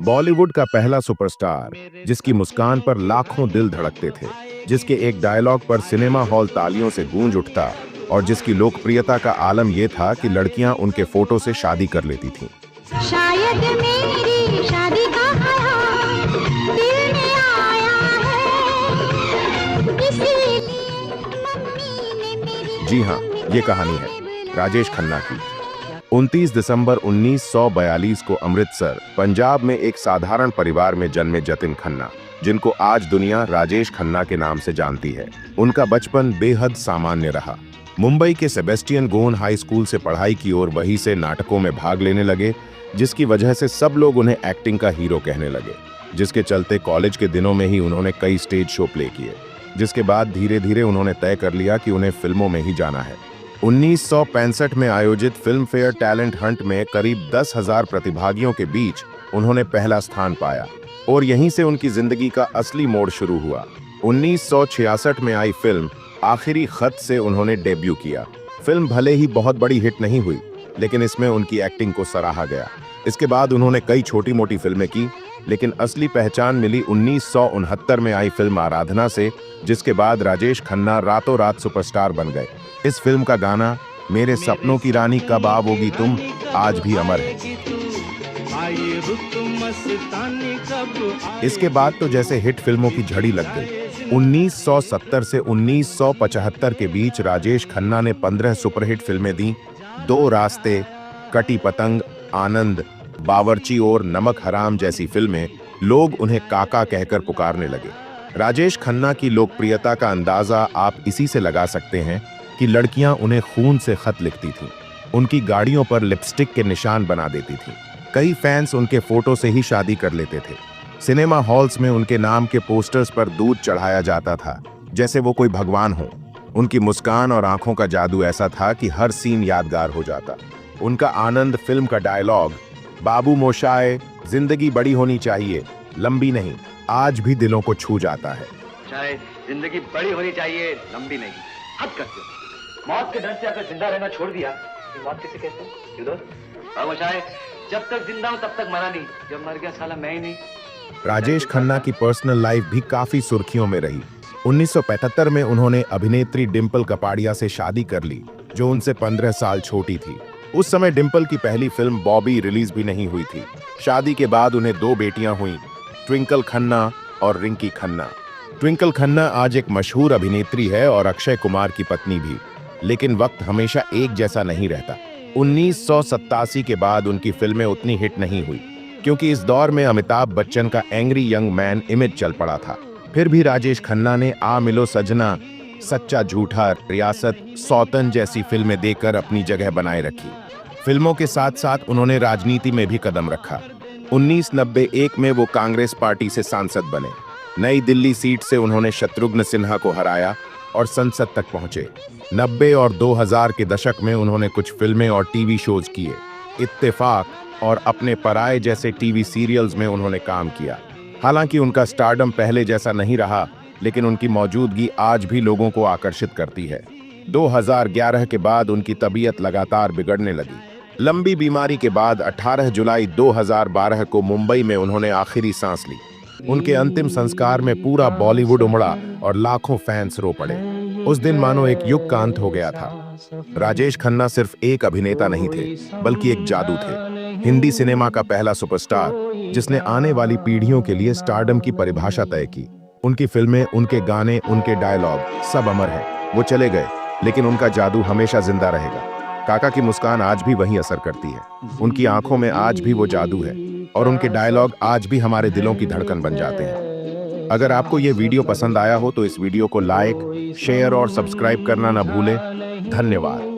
बॉलीवुड का पहला सुपरस्टार, जिसकी मुस्कान पर लाखों दिल धड़कते थे, जिसके एक डायलॉग पर सिनेमा हॉल तालियों से गूंज उठता और जिसकी लोकप्रियता का आलम यह था कि लड़कियां उनके फोटो से शादी कर लेती थीं। शायद मेरी शादी का ख्याल दिल में आया है, इसीलिए मम्मी ने मेरी जी हाँ, ये कहानी है राजेश खन्ना की। 29 दिसंबर 1942 को अमृतसर, पंजाब में एक साधारण परिवार में जन्मे जतिन खन्ना, जिनको आज दुनिया राजेश खन्ना के नाम से जानती है, उनका बचपन बेहद सामान्य रहा। मुंबई के सेबेस्टियन गोन हाई स्कूल से पढ़ाई की और वहीं से नाटकों में भाग लेने लगे, जिसकी वजह से सब लोग उन्हें एक्टिंग का हीरो कहने लगे, जिसके चलते कॉलेज के दिनों में ही उन्होंने कई स्टेज शो प्ले किए, जिसके बाद धीरे धीरे उन्होंने तय कर लिया कि उन्हें फिल्मों में ही जाना है। 1965 में आयोजित फिल्म फेयर टैलेंट हंट में करीब 10,000 प्रतिभागियों के बीच उन्होंने पहला स्थान पाया और यहीं से उनकी जिंदगी का असली मोड़ शुरू हुआ। 1966 में आई फिल्म आखिरी खत से उन्होंने डेब्यू किया। फिल्म भले ही बहुत बड़ी हिट नहीं हुई, लेकिन इसमें उनकी एक्टिंग को सराहा गया। इसके बाद उन्होंने कई छोटी मोटी फिल्में की, लेकिन असली पहचान मिली 1969 में आई फिल्म आराधना से, जिसके बाद राजेश खन्ना रातों रात सुपरस्टार बन गए। इस फिल्म का गाना मेरे सपनों की रानी कब आओगी तुम आज भी अमर है। इसके बाद तो जैसे हिट फिल्मों की झड़ी लग गई। 1970 से 1975 के बीच राजेश खन्ना ने 15 सुपरहिट फिल्में दी। दो रास्ते, कटी पतंग, आनंद, बावर्ची और नमक हराम जैसी फिल्में लोग उन्हें काका कहकर पुकारने लगे। राजेश खन्ना की लोकप्रियता का अंदाजा आप इसी से लगा सकते हैं कि लड़कियां उन्हें खून से खत लिखती थीं, उनकी गाड़ियों पर लिपस्टिक के निशान बना देती थीं। कई फैंस उनके फोटो से ही शादी कर लेते थे। सिनेमा हॉल्स में उनके नाम के पोस्टर्स पर दूध चढ़ाया जाता था, जैसे वो कोई भगवान हो। उनकी मुस्कान और आंखों का जादू ऐसा था कि हर सीन यादगार हो जाता। उनका आनंद फिल्म का डायलॉग, बाबू मोशाए जिंदगी बड़ी होनी चाहिए, लंबी नहीं, आज भी दिलों को छू जाता है। शायद जिंदगी बड़ी होनी चाहिए, लंबी नहीं। हद करते हो। मौत के डर से अगर जिंदा रहना छोड़ दिया तो मौत किसे कहते हैं? युद्धो? बाबू मोशाए, जब तक जिंदा हूं तब तक मरा नहीं, जब मर गया साला मैं ही नहीं। राजेश खन्ना की पर्सनल लाइफ भी काफी सुर्खियों में रही। 1975 में उन्होंने अभिनेत्री डिंपल कपाड़िया से शादी कर ली, जो उनसे 15 साल छोटी थी। उस समय डिंपल की पहली फिल्म बॉबी रिलीज भी नहीं हुई थी। शादी के बाद उन्हें 2 बेटियां हुईं, ट्विंकल खन्ना और रिंकी खन्ना। ट्विंकल खन्ना आज एक मशहूर अभिनेत्री है और अक्षय कुमार की पत्नी भी, लेकिन वक्त हमेशा एक जैसा नहीं रहता। 1987 के बाद उनकी फिल्में उतनी हिट नहीं हुई, क्योंकि इस दौर में अमिताभ बच्चन का एंग्री यंग मैन इमेज चल पड़ा था। फिर भी राजेश खन्ना ने आ मिलो सजना, सच्चा झूठा, रियासत, सौतन जैसी फिल्में देकर अपनी जगह बनाए रखी। फिल्मों के साथ साथ उन्होंने राजनीति में भी कदम रखा। 1991 में वो कांग्रेस पार्टी से सांसद बने। नई दिल्ली सीट से उन्होंने शत्रुघ्न सिन्हा को हराया और संसद तक पहुंचे। 90 और 2000 के दशक में उन्होंने कुछ फिल्में और टीवी शोज किए। इत्तेफाक और अपने पराये जैसे टीवी सीरियल्स में उन्होंने काम किया। हालांकि उनका स्टारडम पहले जैसा नहीं रहा, लेकिन उनकी मौजूदगी आज भी लोगों को आकर्षित करती है। 2011 के बाद उनकी तबीयत लगातार बिगड़ने लगी। लंबी बीमारी के बाद 18 जुलाई 2012 को मुंबई में उन्होंने आखिरी सांस ली। उनके अंतिम संस्कार में पूरा बॉलीवुड उमड़ा और लाखों फैंस रो पड़े। उस दिन मानो एक युग का अंत हो गया था। राजेश खन्ना सिर्फ एक अभिनेता नहीं थे, बल्कि एक जादू थे। हिंदी सिनेमा का पहला सुपरस्टार, जिसने आने वाली पीढ़ियों के लिए स्टारडम की परिभाषा तय की। उनकी फिल्में, उनके गाने, उनके डायलॉग सब अमर हैं। वो चले गए, लेकिन उनका जादू हमेशा जिंदा रहेगा। काका की मुस्कान आज भी वही असर करती है। उनकी आंखों में आज भी वो जादू है और उनके डायलॉग आज भी हमारे दिलों की धड़कन बन जाते हैं। अगर आपको ये वीडियो पसंद आया हो तो इस वीडियो को लाइक, शेयर और सब्सक्राइब करना ना भूलें। धन्यवाद।